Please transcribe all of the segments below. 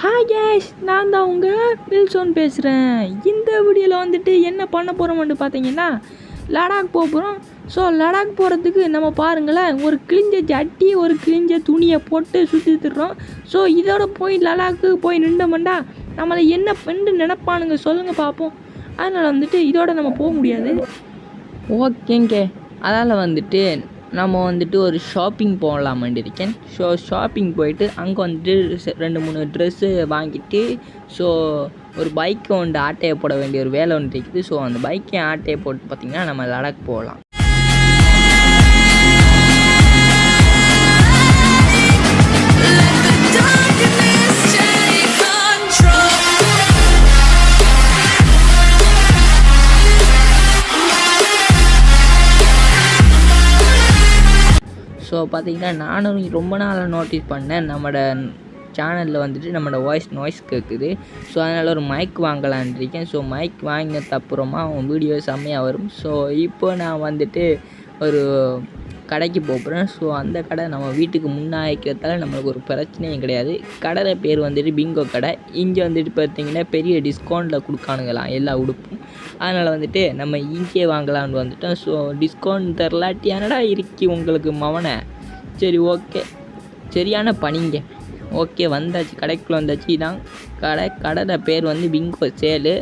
Hi guys, நான் தான் உங்கள் வில்சோன் பேசுகிறேன். இந்த வீடியோவில் வந்துட்டு என்ன பண்ண போகிறோம்னு பார்த்தீங்கன்னா லடாக் போக போகிறோம். ஸோ லடாக் போகிறதுக்கு நம்ம பாருங்களேன், ஒரு கிழிஞ்ச ஜட்டி ஒரு கிழிஞ்ச துணியை போட்டு சுற்றி திடுறோம். ஸோ இதோட போய் லடாக்கு போய் நின்றோம்டா நம்மளை என்ன பண்ணு நினைப்பானுங்க சொல்லுங்கள் பார்ப்போம். அதனால் வந்துட்டு இதோட நம்ம போக முடியாது. ஓகேங்க, அதனால் வந்துட்டு நம்ம வந்துட்டு ஒரு ஷாப்பிங் போகலாமான்னு இருக்கேன். ஸோ ஷாப்பிங் போயிட்டு அங்கே வந்துட்டு 2-3 ட்ரெஸ்ஸு வாங்கிட்டு ஸோ ஒரு பைக்கை ஒன்று ஆட்டையை போட வேண்டிய ஒரு வேலை ஒன்று இருக்குது. ஸோ அந்த பைக்கை ஆட்டையை போட்டு பார்த்திங்கன்னா நம்ம லடாக் போகலாம். ஸோ பார்த்திங்கன்னா நானும் ரொம்ப நாளாக நோட்டீஸ் பண்ணேன், நம்மளோட சேனலில் வந்துட்டு நம்மளோட வாய்ஸ் கேட்குது. ஸோ அதனால் ஒரு மைக் வாங்கலான் இருக்கேன். ஸோ மைக் வாங்கினதுக்கப்புறமா அவன் வீடியோ செம்மையாக வரும். ஸோ இப்போ நான் வந்துட்டு ஒரு கடைக்கு போகிறேன். ஸோ அந்த கடை நம்ம வீட்டுக்கு முன்னாடி வைக்கிறதால நம்மளுக்கு ஒரு பிரச்சனையும் கிடையாது. கடை பேர் வந்துட்டு பிங்கோ கடை. இங்கே வந்துட்டு பார்த்திங்கன்னா பெரிய டிஸ்கவுண்ட்டில் கொடுக்கானுங்களாம் எல்லா உடுப்பும். அதனால் வந்துட்டு நம்ம இங்கே வாங்கலான்னு வந்துட்டோம். ஸோ டிஸ்கவுண்ட் தரலாட்டி என்னடா இருக்கி உங்களுக்கு மவனை. சரி ஓகே, சரியான பணிங்க. ஓகே வந்தாச்சு, கடைக்குள்ளே வந்தாச்சு. இதான் கடை பேர் வந்து பிங்கோ சேலு.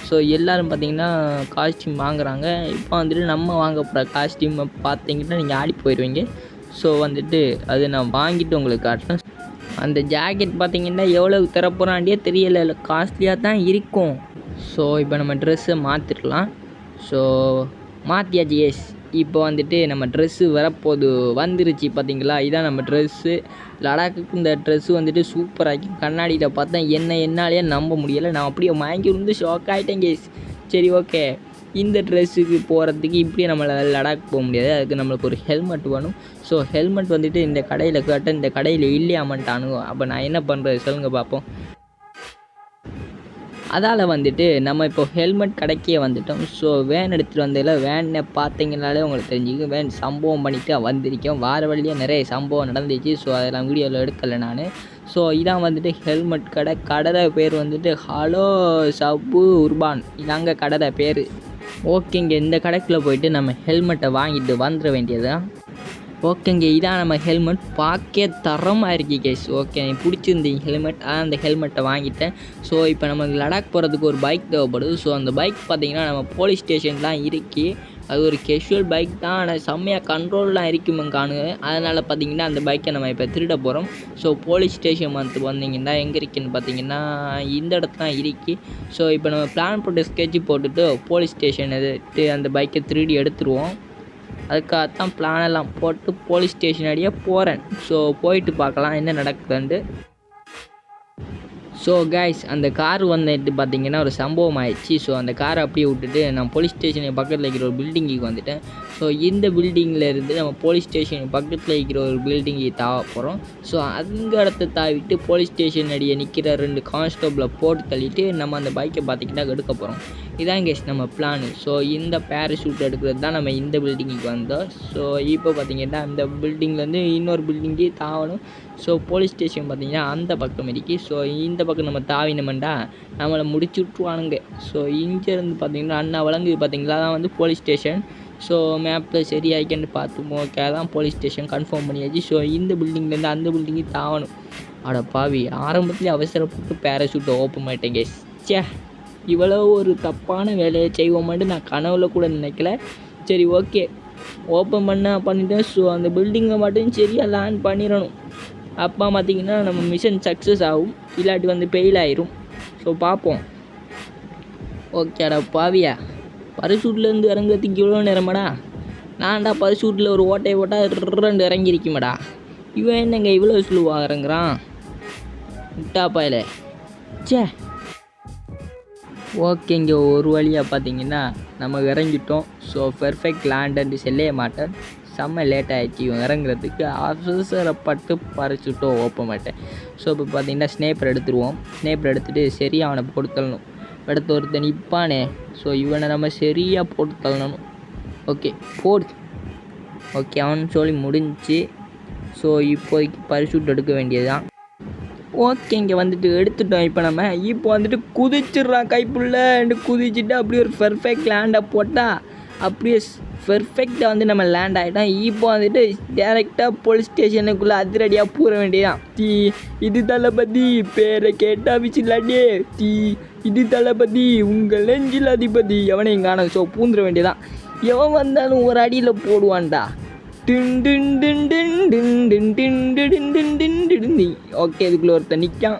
ஸோ எல்லோரும் பார்த்திங்கன்னா காஸ்டியூம் வாங்குகிறாங்க. இப்போ வந்துட்டு நம்ம வாங்க போகிற காஸ்டியூமை பார்த்திங்கன்னா நீங்கள் ஆடி போயிடுவீங்க. ஸோ வந்துட்டு அது நான் வாங்கிட்டு உங்களுக்கு காட்டுறேன். அந்த ஜாக்கெட் பார்த்திங்கன்னா எவ்வளோ தரப்போகிறாண்டியே தெரியலை, காஸ்ட்லியாக தான் இருக்கும். ஸோ இப்போ நம்ம ட்ரெஸ்ஸை மாற்றிடலாம். ஸோ மாற்றியாச்சு. எஸ், இப்போ வந்துட்டு நம்ம ட்ரெஸ்ஸு வரப்போது வந்துருச்சு பார்த்திங்களா. இதான் நம்ம ட்ரெஸ்ஸு. லடாக்குக்கு இந்த ட்ரெஸ்ஸு வந்துட்டு சூப்பராகி கண்ணாடியில் பார்த்தா என்னாலேயே நம்ப முடியலை. நான் அப்படியே வாங்கி வந்து ஷாக் ஆகிட்டேன் கேஸ். சரி ஓகே, இந்த ட்ரெஸ்ஸுக்கு போகிறதுக்கு இப்படியே நம்மளால் லடாக் போக முடியாது. அதுக்கு நம்மளுக்கு ஒரு ஹெல்மெட் வேணும். ஸோ ஹெல்மெட் வந்துட்டு இந்த கடையில் கேட்டால் இந்த கடையில் இல்லையாமன்ட்டானுங்க. அப்போ நான் என்ன பண்ணுறது சொல்லுங்கள் பார்ப்போம். அதால் வந்துட்டு நம்ம இப்போ ஹெல்மெட் கடைக்கே வந்துட்டோம். ஸோ வேன் எடுத்துகிட்டு வந்ததில் வேனை பார்த்தீங்கனாலே உங்களுக்கு தெரிஞ்சுக்கும். வேன் சம்பவம் பண்ணிவிட்டு வந்திருக்கோம். வார வழியாக நிறைய சம்பவம் நடந்துச்சு. ஸோ அதெல்லாம் வீடியோவில் எடுக்கலை நான். ஸோ இதான் வந்துட்டு ஹெல்மெட் கடை பேர் வந்துட்டு ஹலோ சப்பு உர்பான். இதாங்க கடை பேர். ஓகேங்க, இந்த கடைக்குள்ளே போயிட்டு நம்ம ஹெல்மெட்டை வாங்கிட்டு வந்துட வேண்டியது தான். ஓகேங்க, இதான் நம்ம ஹெல்மெட். பார்க்க தரமாக இருக்குது கேஸ். ஓகே, எனக்கு பிடிச்சிருந்தீங்க ஹெல்மெட். அந்த ஹெல்மெட்டை வாங்கிட்டேன். ஸோ இப்போ நமக்கு லடாக் போகிறதுக்கு ஒரு பைக் தேவைப்படுது. ஸோ அந்த பைக் பார்த்திங்கன்னா நம்ம போலீஸ் ஸ்டேஷன்லாம் இருக்குது. அது ஒரு கேஷுவல் பைக் தான், ஆனால் செம்மையாக கண்ட்ரோல்லாம் இருக்குமுங்கானு. அதனால் பார்த்திங்கன்னா அந்த பைக்கை நம்ம இப்போ திருட போகிறோம். ஸோ போலீஸ் ஸ்டேஷன் வந்தீங்கன்னா எங்கே இருக்குன்னு பார்த்திங்கன்னா இந்த இடத்துல இருக்குது. ஸோ இப்போ நம்ம பிளான் போட்டு ஸ்கெட்ச் போட்டுட்டு போலீஸ் ஸ்டேஷன் எடுத்து அந்த பைக்கை திருடி எடுத்துருவோம். அதுக்காகத்தான் பிளானெல்லாம் போட்டு போலீஸ் ஸ்டேஷன் அடியே போகிறேன். ஸோ போயிட்டு பார்க்கலாம் என்ன நடக்குதுன்ட்டு. ஸோ கைஸ், அந்த கார் வந்துட்டு பார்த்திங்கன்னா ஒரு சம்பவம் ஆயிடுச்சு. ஸோ அந்த காரை அப்படியே விட்டுட்டு நான் போலீஸ் ஸ்டேஷனுக்கு பக்கத்தில் இருக்கிற ஒரு பில்டிங்குக்கு வந்துட்டேன். ஸோ இந்த பில்டிங்கில் இருந்து நம்ம போலீஸ் ஸ்டேஷனுக்கு பக்கத்தில் இருக்கிற ஒரு பில்டிங்கு தாவ போகிறோம். ஸோ அந்த இடத்த தாவிட்டு போலீஸ் ஸ்டேஷன் அடியே நிற்கிற 2 கான்ஸ்டபிளை போட்டு தள்ளிட்டு நம்ம அந்த பைக்கை பார்த்திங்கன்னா எடுக்க போகிறோம். இதான் கேஸ் நம்ம பிளானு. ஸோ இந்த பேராஷூட் எடுக்கிறது தான் நம்ம இந்த பில்டிங்குக்கு வந்தோம். ஸோ இப்போ பார்த்திங்கன்னா அந்த பில்டிங்லேருந்து இன்னொரு பில்டிங்கு தாவணும். ஸோ போலீஸ் ஸ்டேஷன் பார்த்திங்கன்னா அந்த பக்கம் இருக்குது. ஸோ இந்த பக்கம் நம்ம தாவினோம்டா நம்மளை முடிச்சு விட்ருவானுங்க. ஸோ இங்கேருந்து பார்த்திங்கன்னா அண்ணா வழங்குது பார்த்திங்களா, தான் வந்து போலீஸ் ஸ்டேஷன். ஸோ மேப்பில் சரியாயிக்கன்னு பார்த்துமோ. ஓகே, தான் போலீஸ் ஸ்டேஷன் கன்ஃபார்ம் பண்ணியாச்சு. ஸோ இந்த பில்டிங்லேருந்து அந்த பில்டிங்கு தாவணும். அட பாவி, ஆரம்பத்துலேயே அவசரப்பட்டு பேராஷூட்டை ஓப்பன் பண்ணிட்டேன் கேஸ். சே, இவ்வளோ ஒரு தப்பான வேலையை செய்வோமாட்டு நான் கனவுல கூட நினைக்கல. சரி ஓகே, ஓப்பன் பண்ணிட்டேன். ஸோ அந்த பில்டிங்கை மட்டும் சரியாக லேண்ட் பண்ணிடணும். அப்போ பார்த்திங்கன்னா நம்ம மிஷன் சக்ஸஸ் ஆகும், இல்லாட்டி வந்து ஃபெயில் ஆயிரும். ஸோ பார்ப்போம். ஓகேடா பாவியா, பரிசூட்லேருந்து இறங்குறதுக்கு இவ்வளோ நேரமாடா. நான்டா பரிசூட்டில் ஒரு ஓட்டையை போட்டால் 2 இறங்கியிருக்குமாடா. இவன் என்னங்க இவ்வளோ ஸ்லோவாக இறங்குறான் விட்டாப்பாயில். சே ஓகேங்க, ஒரு வழியாக பார்த்திங்கன்னா நம்ம இறங்கிட்டோம். ஸோ பெர்ஃபெக்ட் லேண்டுன்னு செல்லைய மாட்டேன். செம்ம லேட் ஆகிடுச்சு இவன் இறங்குறதுக்கு. அவசரப்பட்டு பறிச்சுட்டோ ஓப்ப மாட்டேன். ஸோ இப்போ பார்த்திங்கன்னா ஸ்னேப்பர் எடுத்துருவோம். ஸ்னேப்பர் எடுத்துகிட்டு சரியாக அவனை போட்டு தள்ளணும். அடுத்த ஒருத்தன் நிற்பானே, ஸோ இவனை நம்ம சரியாக போட்டு தள்ளணும். ஓகே போடு. ஓகே, அவன் சொல்லி முடிஞ்சு. ஸோ இப்போதைக்கு பரிசூட் எடுக்க வேண்டியது தான். ஓகே இங்கே வந்துட்டு எடுத்துட்டோம். இப்போ வந்துட்டு குதிச்சிட்றான் கைப்புள்ள குதிச்சுட்டு அப்படியே ஒரு பெர்ஃபெக்ட் லேண்டை போட்டால் அப்படியே பெர்ஃபெக்டாக வந்து நம்ம லேண்ட் ஆகிட்டோம். இப்போ வந்துட்டு டேரெக்டாக போலீஸ் ஸ்டேஷனுக்குள்ளே அதிரடியாக பூர வேண்டியதான். இது தளபதி பேரை கேட்டால் விசிலாடே இது தளபதி உங்கள் நெஞ்சில் அதிபதி எவனையும் காணும். ஸோ பூந்துட வேண்டியதான். எவன் வந்தாலும் ஒரு அடியில் போடுவான்டா. ஓகே இதுக்குள்ளே ஒருத்தன் நிற்கான்.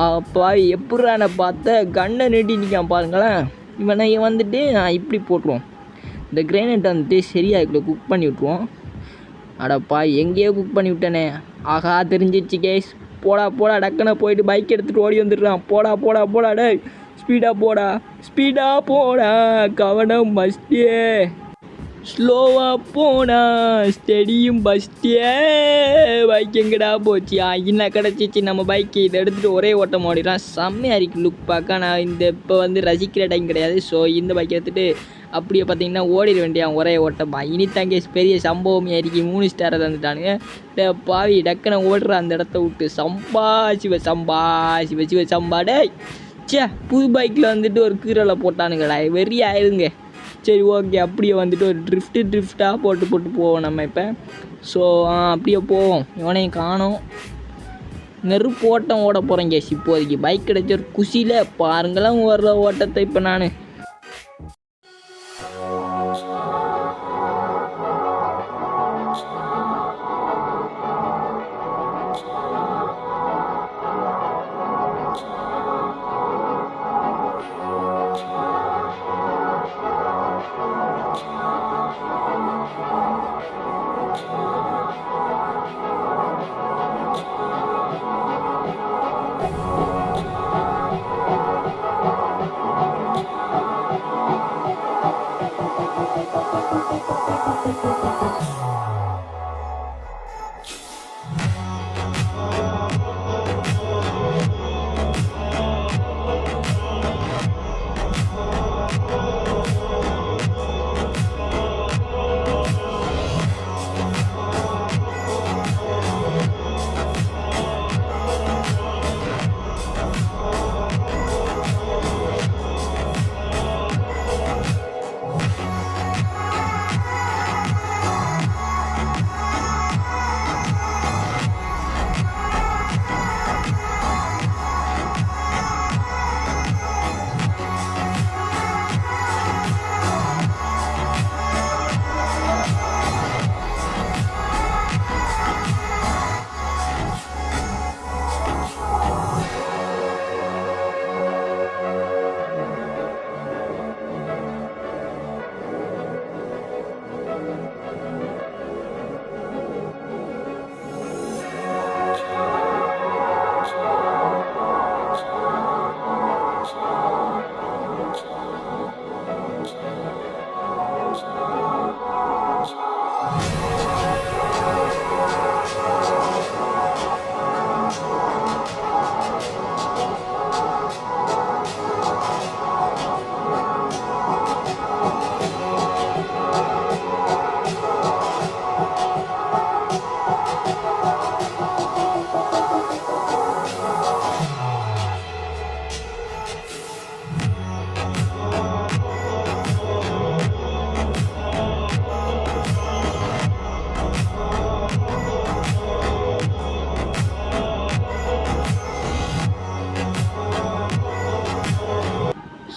அப்பா எப்படா நான் பார்த்த கண்ணை நீட்டி நிற்கான் பாருங்களேன். இவனை வந்துட்டு நான் இப்படி போட்டுருவோம். இந்த கிரேனைட் வந்துட்டு சரியாக இதுக்குள்ளே குக் பண்ணி விட்ருவோம். அடப்பா எங்கேயோ குக் பண்ணி விட்டேனே. ஆகா தெரிஞ்சிச்சு கேஸ். போடா டக்குன்னு போயிட்டு பைக் எடுத்துகிட்டு ஓடி வந்துடுறான். போடா டே ஸ்பீடாக போடா கவனம் பஸ்டே ஸ்லோவாக போனா ஸ்டெடியும் பஸ்டே. பைக் எங்கடா போச்சு? என்ன கிடச்சிச்சு நம்ம பைக்கு. இதை எடுத்துகிட்டு ஒரே ஓட்டம் ஓடிடுறான். செம்மையாக இருக்குது லுக் பார்க்க. நான் இப்போ வந்து ரசிக்கிற டைம் கிடையாது. ஸோ இந்த பைக்கை எடுத்துகிட்டு அப்படியே பார்த்தீங்கன்னா ஓடிட வேண்டியான் ஒரே ஓட்டமா. இனித்தாங்க பெரிய சம்பவம் ஏறிக்கி 3 ஸ்டாரை தந்துட்டானுங்க. பாவி டக்குன்னு ஓடுற அந்த இடத்த விட்டு சம்பா சிவ சம்பாடே. புது பைக்கில் வந்துட்டு ஒரு கீரலை போட்டானுங்கடா. வெறி ஆயிடுங்க. சரி ஓகே அப்படியே வந்துட்டு ஒரு ட்ரிஃப்டாக போட்டு போவோம் நம்ம இப்போ. ஸோ அப்படியே போவோம். இவனையும் காணோம். நெருப்பு ஓட்டம் ஓட போகிறேன் கேஸ். இப்போதைக்கு பைக் கிடைச்ச ஒரு குஷியில் பாருங்களாம் ஓடுற ஓட்டத்தை இப்போ நான்.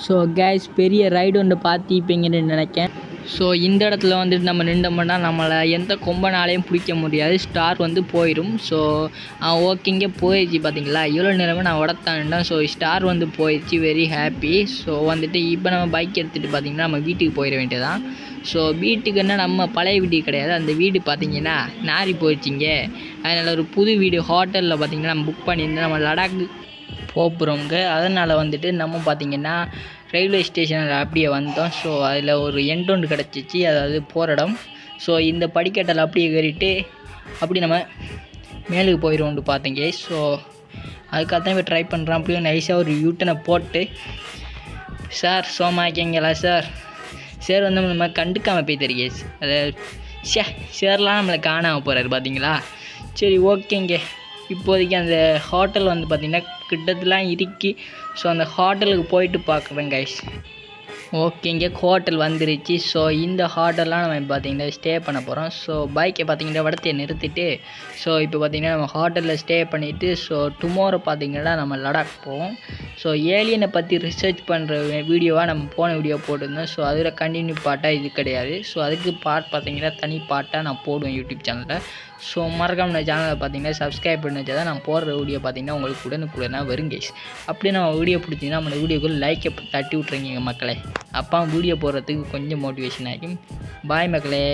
ஸோ கேஸ் பெரிய ரைடு ஒன்று பார்த்திப்பீங்கன்னு நினைக்கிறேன். ஸோ இந்த இடத்துல வந்துட்டு நம்ம நின்றோம்னா நம்மளை எந்த கொம்பனாலையும் பிடிக்க முடியாது. ஸ்டார் வந்து போயிடும். ஸோ ஓகேங்க போயிடுச்சு பார்த்தீங்களா. இவ்வளோ நேரமே நான் உடத்தான்ட்டேன். ஸோ ஸ்டார் வந்து போயிடுச்சு. Very happy. ஸோ வந்துட்டு இப்போ நம்ம பைக் எடுத்துகிட்டு பார்த்திங்கன்னா நம்ம வீட்டுக்கு போயிட வேண்டியதான். ஸோ வீட்டுக்குன்னா நம்ம பழைய வீடு கிடையாது. அந்த வீடு பார்த்திங்கன்னா நாரி போயிடுச்சிங்க. அதனால் ஒரு புது வீடு ஹோட்டலில் பார்த்திங்கன்னா நம்ம புக் பண்ணியிருந்தோம். நம்ம லடாக்கு போகிறோங்க. அதனால் வந்துட்டு நம்ம பார்த்திங்கன்னா ரயில்வே ஸ்டேஷனில் அப்படியே வந்தோம். ஸோ அதில் ஒரு எண்டோண்டு கிடச்சிச்சு, அதாவது போகிற இடம். ஸோ இந்த படிக்கட்டில் அப்படியே ஏறிட்டு அப்படி நம்ம மேலுக்கு போயிடுவோம்னு பார்த்தீங்க. ஸோ அதுக்காகத்தான் இப்போ ட்ரை பண்ணுறோம். அப்படியே நைஸாக ஒரு யூட்டனை போட்டு சார் சோமாக்கிங்களா சார் வந்து நம்ம கண்டுக்காமல் போய் தெரியுது. அதை சார்லாம் நம்மளை காணாமல் போகிறாரு பார்த்தீங்களா. சரி ஓகேங்க இப்போதைக்கு அந்த ஹோட்டல் வந்து பார்த்திங்கன்னா கிட்டத்தலாம் இருக்கு. ஸோ அந்த ஹோட்டலுக்கு போயிட்டு பார்க்குறேன் கைஸ். ஓகேங்க, ஹோட்டல் வந்துருச்சு. ஸோ இந்த ஹோட்டல்லாம் நம்ம பார்த்திங்கன்னா ஸ்டே பண்ண போகிறோம். ஸோ பைக்கை பார்த்திங்கன்னா இடத்தைய நிறுத்திட்டு ஸோ இப்போ பார்த்திங்கன்னா நம்ம ஹோட்டலில் ஸ்டே பண்ணிவிட்டு ஸோ டுமாரோ பார்த்திங்கன்னா நம்ம லடாக் போவோம். ஸோ ஏலியனை பற்றி ரிசர்ச் பண்ணுற வீடியோவாக நம்ம போன வீடியோ போட்டிருந்தோம். ஸோ அதில் கண்டினியூ பார்ட்டாக இது கிடையாது. ஸோ அதுக்கு பார்த்திங்கன்னா தனி பார்ட்டாக நான் போடுவேன் யூடியூப் சேனலில். ஸோ மறக்காம நம்ம சேனலை பார்த்திங்கன்னா சப்ஸ்கிரைப் பண்ணி வச்சா தான் நான் போடுற வீடியோ பார்த்திங்கன்னா உங்களுக்கு உடனுக்குடனே வரும் கைஸ். அப்படியே நம்ம வீடியோ பிடிச்சிங்கன்னா நம்ம வீடியோக்கு லைக்கை தட்டி விட்றீங்க மக்களே. அப்போ வீடியோ போடுறதுக்கு கொஞ்சம் மோட்டிவேஷன் ஆகிடும். பாய் மக்களே.